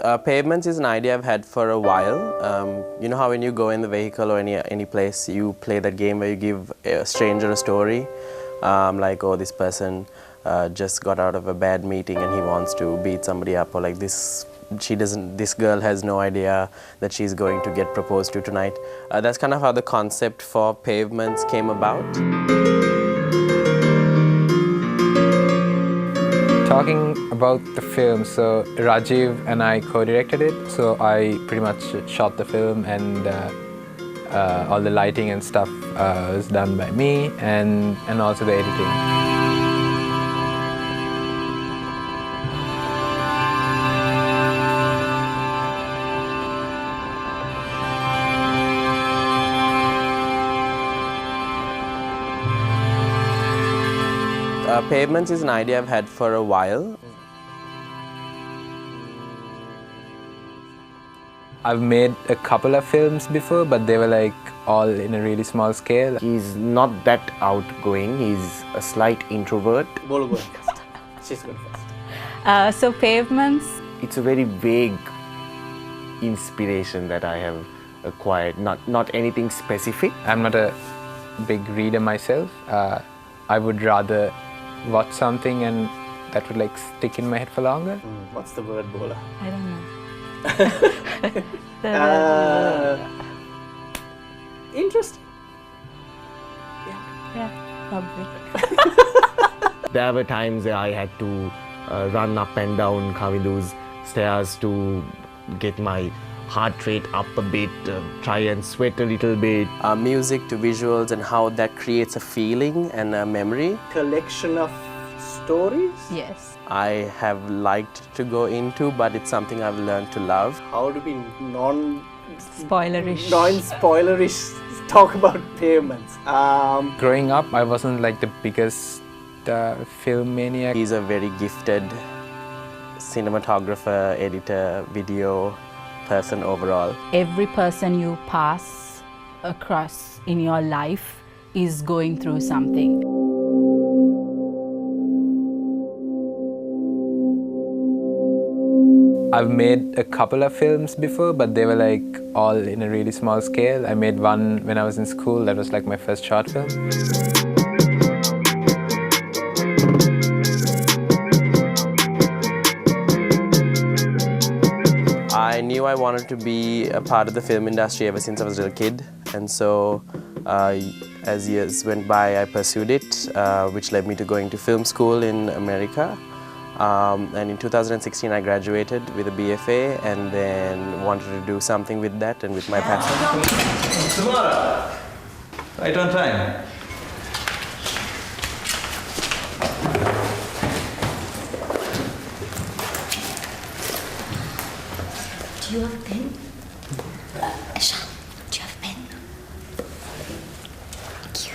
Pavements is an idea I've had for a while. You know how when you go in the vehicle or any place, you play that game where you give a stranger a story, like, oh, this person just got out of a bad meeting and he wants to beat somebody up, or like this girl has no idea that she's going to get proposed to tonight. That's kind of how the concept for Pavements came about. Talking about the film, so Rajiv and I co-directed it, so I pretty much shot the film, and all the lighting and stuff was done by me, and also the editing. Pavements is an idea I've had for a while. I've made a couple of films before, but they were like all in a really small scale. He's not that outgoing, he's a slight introvert. She's good first. So Pavements. It's a very vague inspiration that I have acquired, not anything specific. I'm not a big reader myself. I would rather watch something and that would like stick in my head for longer. What's the word, Bola? I don't know. Interesting. Yeah, probably. There were times where I had to run up and down Kavidu's stairs to get my heart rate up a bit, try and sweat a little bit. Music to visuals and how that creates a feeling and a memory. Collection of stories? Yes. I have liked to go into, but it's something I've learned to love. How do we Spoilerish. non-spoilerish talk about Pavements? Growing up, I wasn't like the biggest film maniac. He's a very gifted cinematographer, editor, video person overall. Every person you pass across in your life is going through something. I've made a couple of films before, but they were like all in a really small scale. I made one when I was in school, that was like my first short film. I knew I wanted to be a part of the film industry ever since I was a little kid, and so as years went by I pursued it, which led me to going to film school in America. And in 2016 I graduated with a BFA and then wanted to do something with that and with my passion. Tomorrow, right on time. Do you have a pen? Ishan, do you have a pen? Thank you.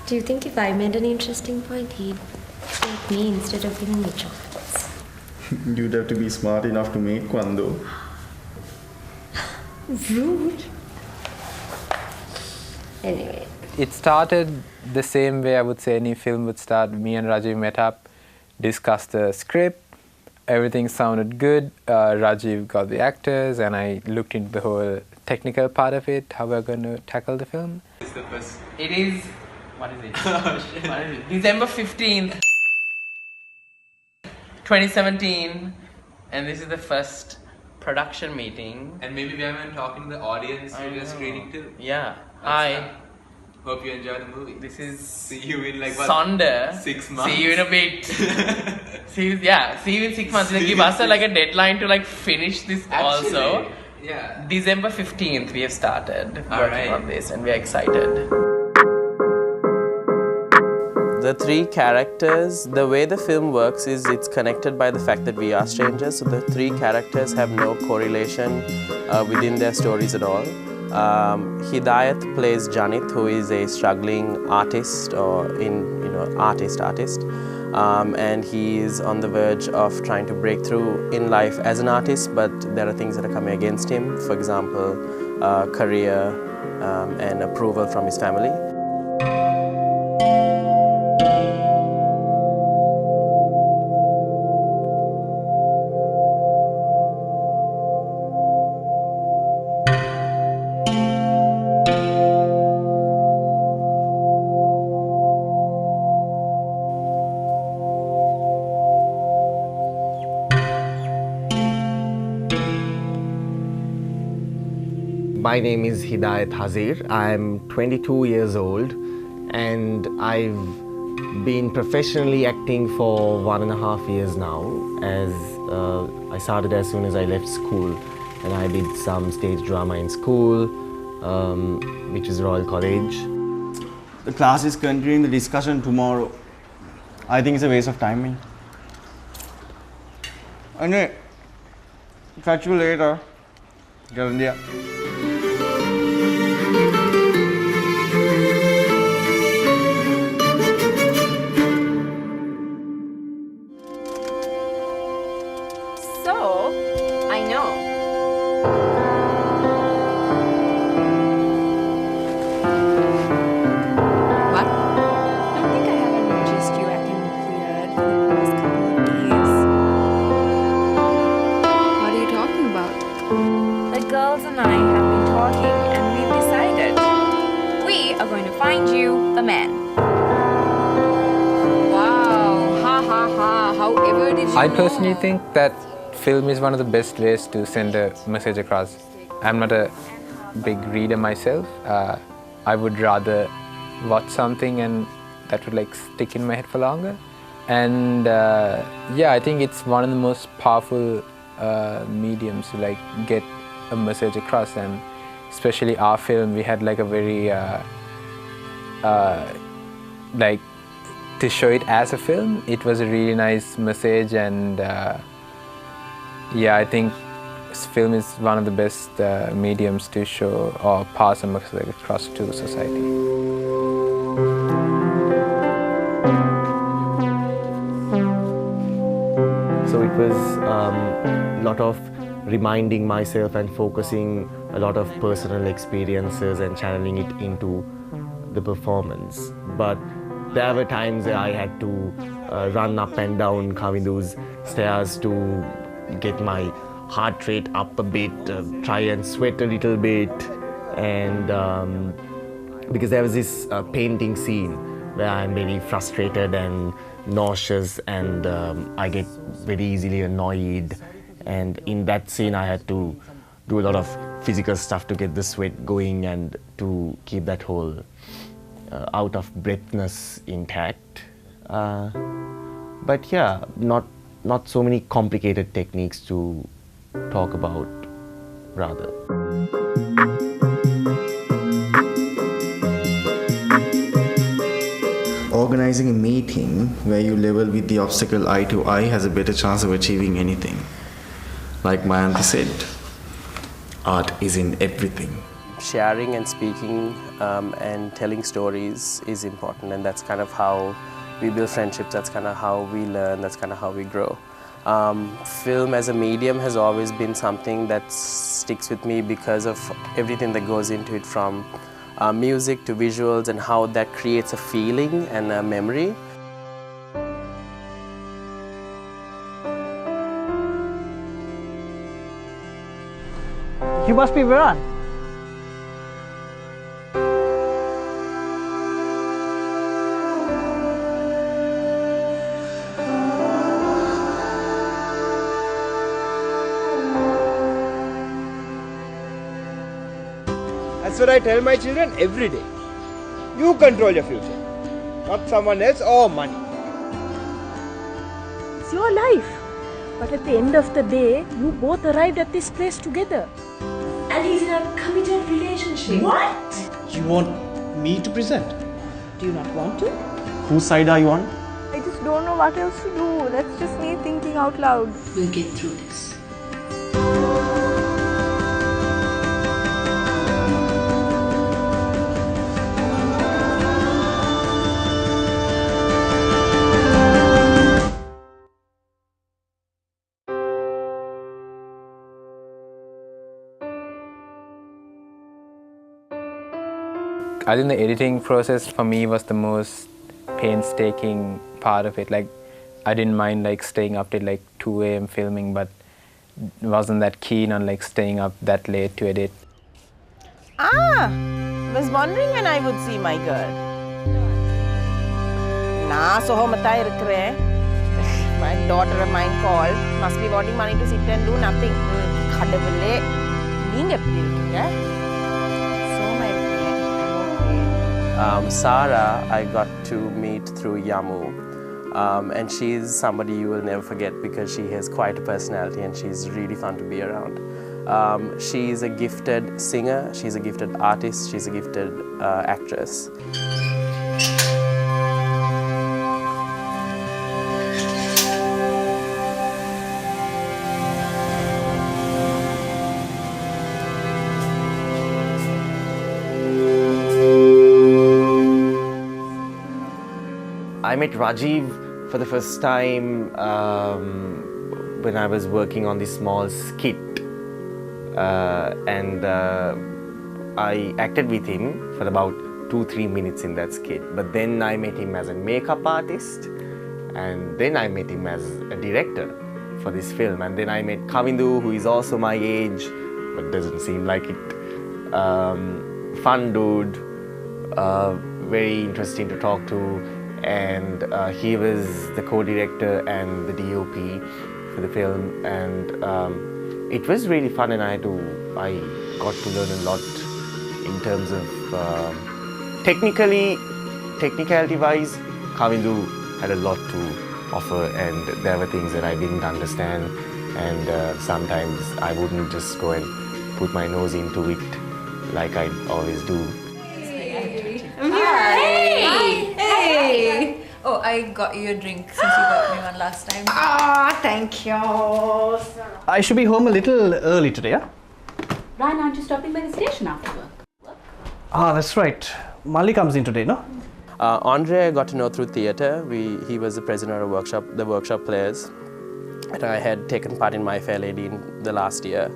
Do you think if I made an interesting point, he'd take me instead of giving me chocolates? You'd have to be smart enough to make one though. Rude. Anyway. It started the same way I would say any film would start. Me and Rajiv met up, discussed the script, everything sounded good. Rajiv got the actors and I looked into the whole technical part of it, how we're going to tackle the film. It is, what is it? What is it? December 15th, 2017, and this is the first production meeting. And maybe we haven't been talking to the audience who we are screening to. Yeah. Hi. Hope you enjoy the movie. This is See you in like what? Sonder. 6 months. See you in a bit. see you in 6 months. Give us like a deadline to like finish this. Actually, also. Yeah. December 15th we have started working Alright. on this and we are excited. The three characters, the way the film works is it's connected by the fact that we are strangers. So the three characters have no correlation within their stories at all. Hidayat plays Janit, who is a struggling artist or artist. And he is on the verge of trying to break through in life as an artist, but there are things that are coming against him. For example, career and approval from his family. My name is Hidayat Hazir. I'm 22 years old and I've been professionally acting for 1.5 years now. As I started as soon as I left school, and I did some stage drama in school, which is Royal College. The class is continuing the discussion tomorrow. I think it's a waste of time. Anyway, catch you later. India. So, I know. What? I think I haven't noticed you acting weird for the past couple of days. What are you talking about? The girls and I have been talking and we've decided we are going to find you a man. Wow, ha ha ha, however did you I know? personally think that film is one of the best ways to send a message across. I'm not a big reader myself. I would rather watch something and that would like stick in my head for longer. And yeah, I think it's one of the most powerful mediums to like get a message across. And especially our film, we had like a very like to show it as a film. It was a really nice message, and yeah, I think film is one of the best mediums to show or pass a message across to society. So it was a lot of reminding myself and focusing a lot of personal experiences and channeling it into the performance. But there were times where I had to run up and down Kavindu's stairs to get my heart rate up a bit, try and sweat a little bit, and because there was this painting scene where I'm very frustrated and nauseous, and I get very easily annoyed, and in that scene I had to do a lot of physical stuff to get the sweat going and to keep that whole out of breathness intact. But yeah, not so many complicated techniques to talk about, rather. Organizing a meeting where you level with the obstacle eye to eye has a better chance of achieving anything. Like Mayanti said, art is in everything. Sharing and speaking and telling stories is important, and that's kind of how we build friendships, that's kind of how we learn, that's kind of how we grow. Film as a medium has always been something that sticks with me because of everything that goes into it, from music to visuals, and how that creates a feeling and a memory. You must be Viran. That's what I tell my children every day. You control your future, not someone else or money. It's your life. But at the end of the day, you both arrived at this place together. And he's in a committed relationship. What? You want me to present? Do you not want to? Whose side are you on? I just don't know what else to do. That's just me thinking out loud. We'll get through this. I think the editing process for me was the most painstaking part of it. Like, I didn't mind like staying up till like 2 a.m. filming, but wasn't that keen on like staying up that late to edit. Was wondering when I would see my girl. Nah, so home my daughter of mine called. Must be wanting money to sit and do nothing. Kadavale, being a Sarah, I got to meet through Yamu. And she's somebody you will never forget because she has quite a personality and she's really fun to be around. She's a gifted singer, she's a gifted artist, she's a gifted actress. I met Rajiv for the first time when I was working on this small skit, and I acted with him for about 2-3 minutes in that skit. But then I met him as a makeup artist, and then I met him as a director for this film, and then I met Kavindu, who is also my age but doesn't seem like it. Fun dude, very interesting to talk to. And he was the co-director and the DOP for the film, and it was really fun, and I got to learn a lot in terms of technicality-wise. Kavindu had a lot to offer, and there were things that I didn't understand, and sometimes I wouldn't just go and put my nose into it like I always do. Hey! Oh, I got you a drink since you got me one last time. Ah, thank you. I should be home a little early today, yeah? Ryan, aren't you stopping by the station after work? Ah, that's right. Mali comes in today, no? Andre I got to know through theatre. He was the president of the workshop players, and I had taken part in My Fair Lady in the last year.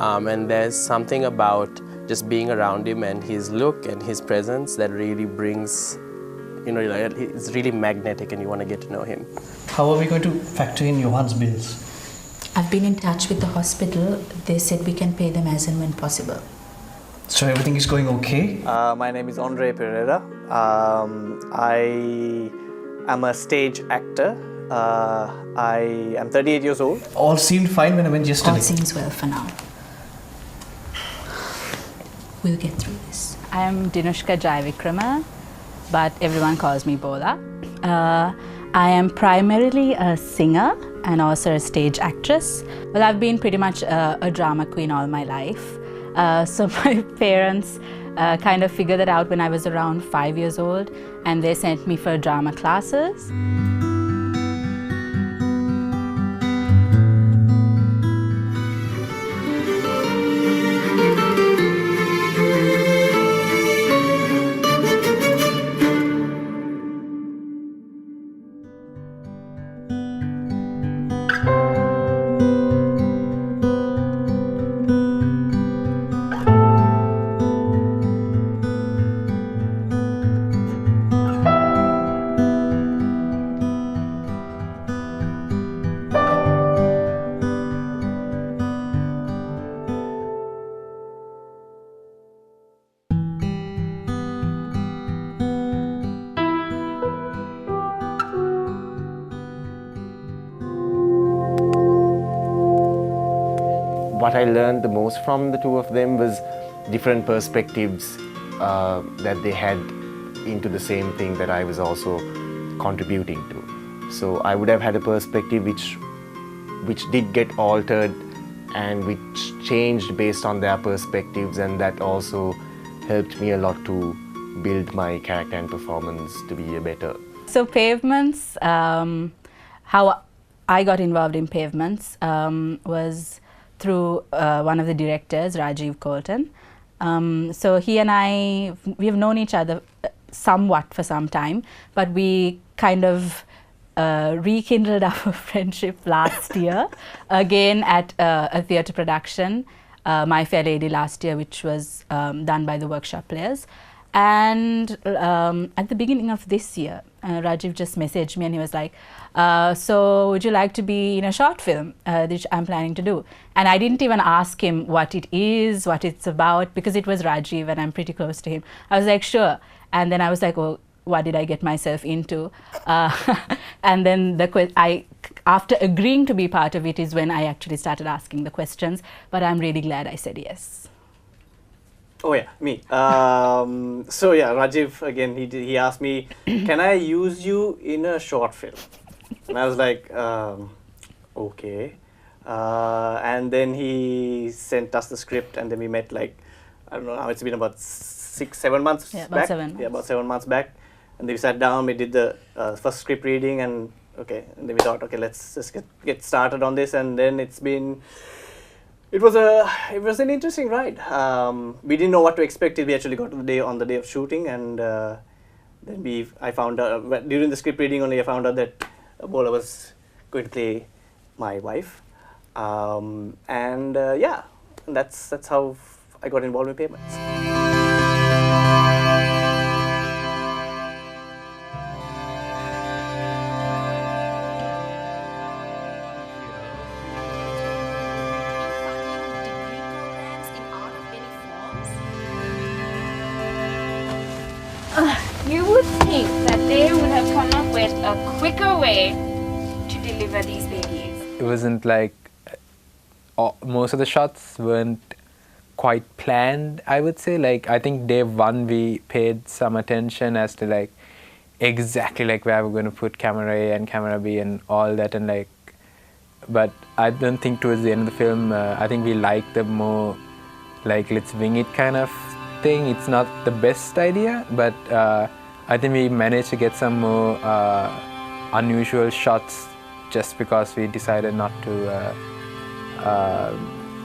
And there's something about just being around him and his look and his presence that really brings, it's really magnetic and you want to get to know him. How are we going to factor in Johan's bills? I've been in touch with the hospital. They said we can pay them as and when possible. So everything is going okay? My name is Andre Pereira. I am a stage actor. I am 38 years old. All seemed fine when I went yesterday. All seems well for now. We'll get through this. I am Dinushka Jaivikrama, but everyone calls me Bola. I am primarily a singer and also a stage actress. Well, I've been pretty much a drama queen all my life. So my parents kind of figured that out when I was around 5 years old, and they sent me for drama classes. What I learned the most from the two of them was different perspectives that they had into the same thing that I was also contributing to. So I would have had a perspective which did get altered and which changed based on their perspectives, and that also helped me a lot to build my character and performance to be a better. So Pavements, how I got involved in Pavements was through one of the directors, Rajiv Colton. So he and I, we have known each other somewhat for some time, but we kind of rekindled our friendship last year, again at a theatre production, My Fair Lady last year, which was done by the workshop players. And at the beginning of this year, Rajiv just messaged me and he was like, so would you like to be in a short film which I'm planning to do? And I didn't even ask him what it is, what it's about, because it was Rajiv and I'm pretty close to him. I was like, sure. And then I was like, oh, what did I get myself into? And then after agreeing to be part of it is when I actually started asking the questions, but I'm really glad I said yes. Oh yeah, me. So yeah, Rajiv again. He asked me, "Can I use you in a short film?" And I was like, "Okay." And then he sent us the script, and then we met like, I don't know how, it's been about 6-7 months Yeah, back. about 7 months. Yeah, about 7 months back. And then we sat down. We did the first script reading, and and then we thought, okay, let's just get started on this. And then it was an interesting ride. We didn't know what to expect till we actually got to on the day of shooting, and then I found out during the script reading only I found out that Bola was going to play my wife, and that's how I got involved in Pavements. You would think that they would have come up with a quicker way to deliver these babies. It wasn't like most of the shots weren't quite planned, I would say. Like, I think day one we paid some attention as to like exactly like where we're going to put camera A and camera B and all that, and like, but I don't think towards the end of the film I think we liked the more like let's wing it kind of thing. It's not the best idea, but I think we managed to get some more unusual shots just because we decided not to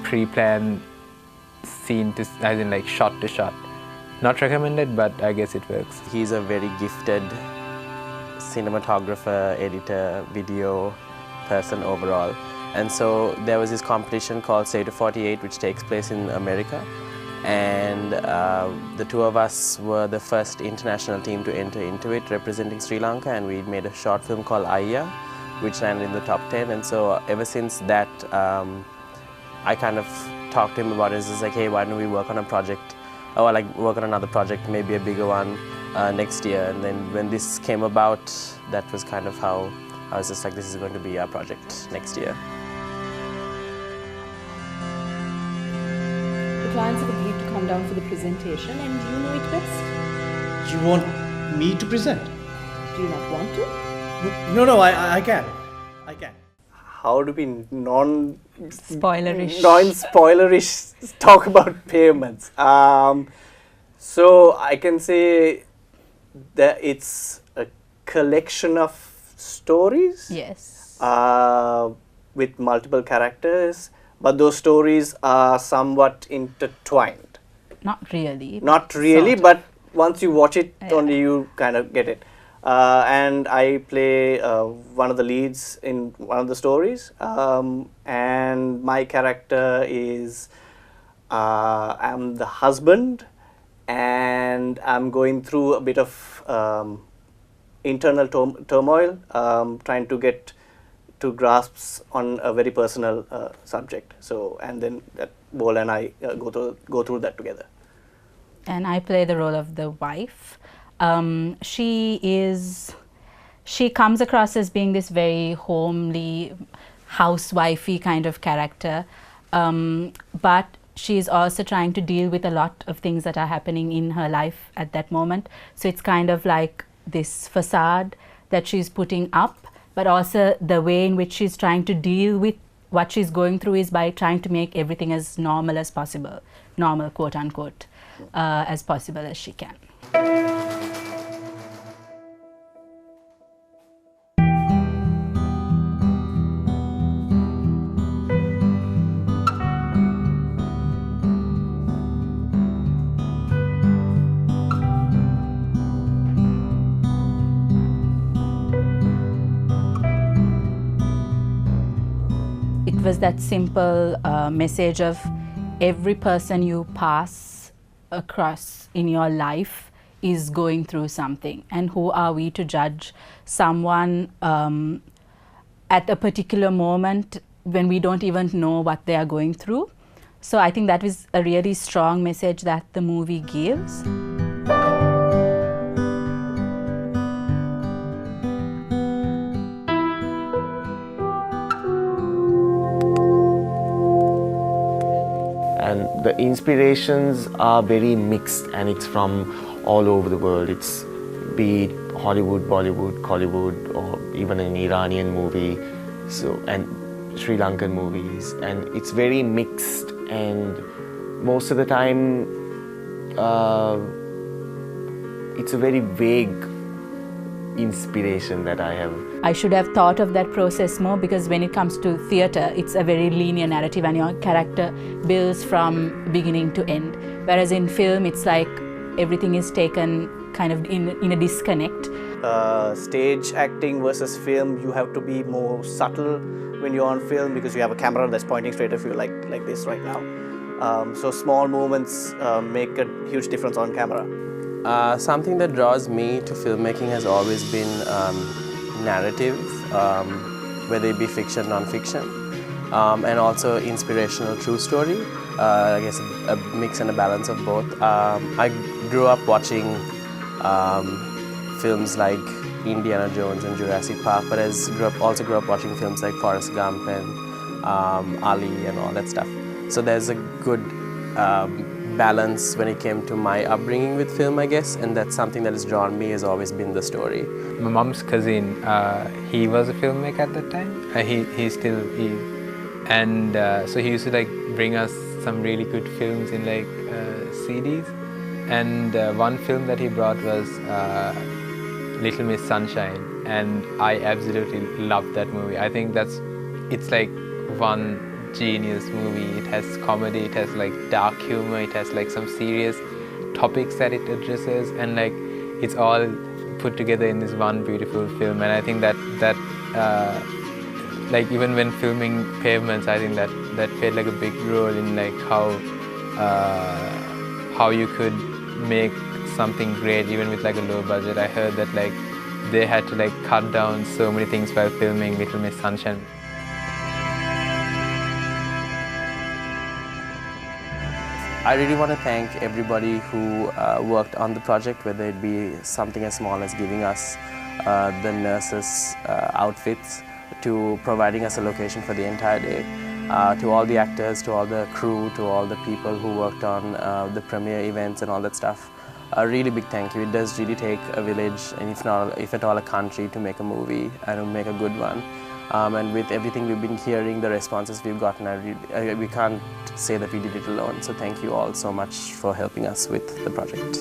pre-plan scene to, as in like shot to shot. Not recommended, but I guess it works. He's a very gifted cinematographer, editor, video person overall. And so there was this competition called State of 48, which takes place in America. And the two of us were the first international team to enter into it, representing Sri Lanka, and we made a short film called Ayya, which landed in the top 10. And so ever since that, I kind of talked to him about it. It's like, hey, why don't we work on a project, or like work on another project, maybe a bigger one next year. And then when this came about, that was kind of how I was just like, this is going to be our project next year. The clients have agreed to come down for the presentation, and you know it best. You want me to present? Do you not want to? No, I can. I can. How do we Spoilerish talk about Pavements? So I can say that it's a collection of stories. Yes. With multiple characters, but those stories are somewhat intertwined. Not really. Not really, sort of. but once you watch it, only you kind of get it. And I play one of the leads in one of the stories, and my character is I'm the husband, and I'm going through a bit of internal turmoil, trying to get to grasps on a very personal subject. So, and then Bola and I go through that together. And I play the role of the wife. She comes across as being this very homely, housewifey kind of character, but she's also trying to deal with a lot of things that are happening in her life at that moment. So it's kind of like this facade that she's putting up, but also the way in which she's trying to deal with what she's going through is by trying to make everything as normal as possible, normal quote unquote, as possible as she can. It was that simple message of every person you pass across in your life is going through something, and who are we to judge someone at a particular moment when we don't even know what they are going through. So I think that is a really strong message that the movie gives. And the inspirations are very mixed, and it's from all over the world. It's be it Hollywood, Bollywood, Collywood, or even an Iranian movie, and Sri Lankan movies, and it's very mixed, and most of the time it's a very vague inspiration that I have. I should have thought of that process more, because when it comes to theatre, it's a very linear narrative and your character builds from beginning to end. Whereas in film, it's like everything is taken kind of in a disconnect. Stage acting versus film, you have to be more subtle when you're on film, because you have a camera that's pointing straight at you like this right now. So small movements make a huge difference on camera. Something that draws me to filmmaking has always been narrative, whether it be fiction, non-fiction, and also inspirational true story. I guess a mix and a balance of both. I grew up watching films like Indiana Jones and Jurassic Park, but also grew up watching films like Forrest Gump and Ali and all that stuff. So there's a good balance when it came to my upbringing with film, I guess, and that's something that has drawn me, has always been the story. My mom's cousin, he was a filmmaker at that time. He still is, and so he used to like bring us some really good films in like CDs. And one film that he brought was Little Miss Sunshine, and I absolutely loved that movie. I think it's like one genius movie. It has comedy, it has like dark humor, it has like some serious topics that it addresses, and like it's all put together in this one beautiful film. And I think that like even when filming Pavements, I think that played like a big role in like how you could make something great even with like a low budget. I heard that like they had to like cut down so many things while filming Little Miss Sunshine. I really want to thank everybody who worked on the project, whether it be something as small as giving us the nurses' outfits, to providing us a location for the entire day, to all the actors, to all the crew, to all the people who worked on the premiere events and all that stuff. A really big thank you. It does really take a village, and if at all a country, to make a movie and to make a good one. And with everything we've been hearing, the responses we've gotten, we can't say that we did it alone. So thank you all so much for helping us with the project.